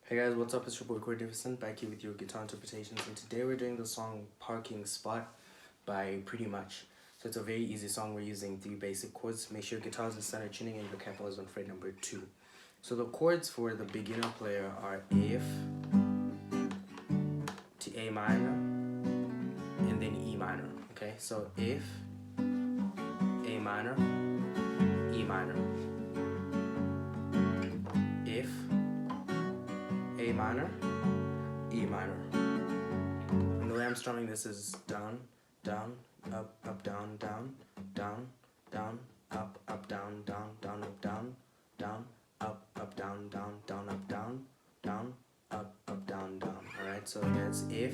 Hey guys, what's up? It's your boy Corey Davison back here with your guitar interpretations, and today we're doing the song Parking Spot by Pretty Much. So it's a very easy song. We're using 3 basic chords. Make sure your guitar's in standard tuning and your capo is on fret number 2. So the chords for the beginner player are F to A minor and then E minor. Okay, so F, A minor, E minor, F, A minor, E minor. And the way I'm strumming this is down, down, up, up, down, down, down, down, up, up, down, down, down, up, down, down, up, up, down, down, down, up, down, down, up, up, down, down. Alright, so that's F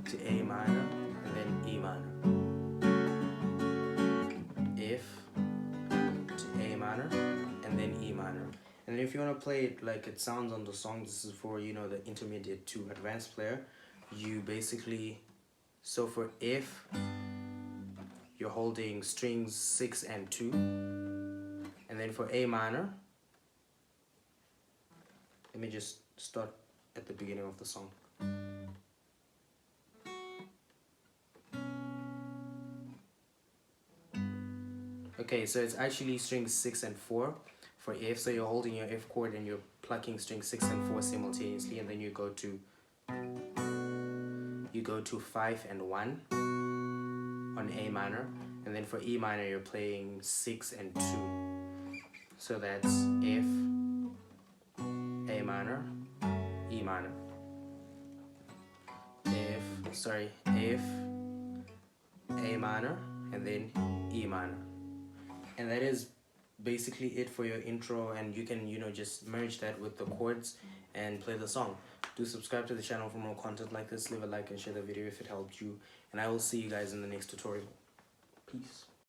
to A minor and then E minor. F to A minor and then E minor. And if you want to play it like it sounds on the song, this is for, you know, the intermediate to advanced player. You basically, so for F, you're holding strings 6 and 2. And then for A minor, let me just start at the beginning of the song. Okay, so it's actually strings 6 and 4 for F. So you're holding your F chord and you're plucking strings 6 and 4 simultaneously, and then you go to 5 and 1 on A minor, and then for E minor you're playing 6 and 2. So that's F, A minor, E minor. F, A minor, and then E minor. And that is basically it for your intro, and you can, you know, just merge that with the chords and play the song. Do subscribe to the channel for more content like this. Leave a like and share the video if it helped you, and I will see you guys in the next tutorial. Peace.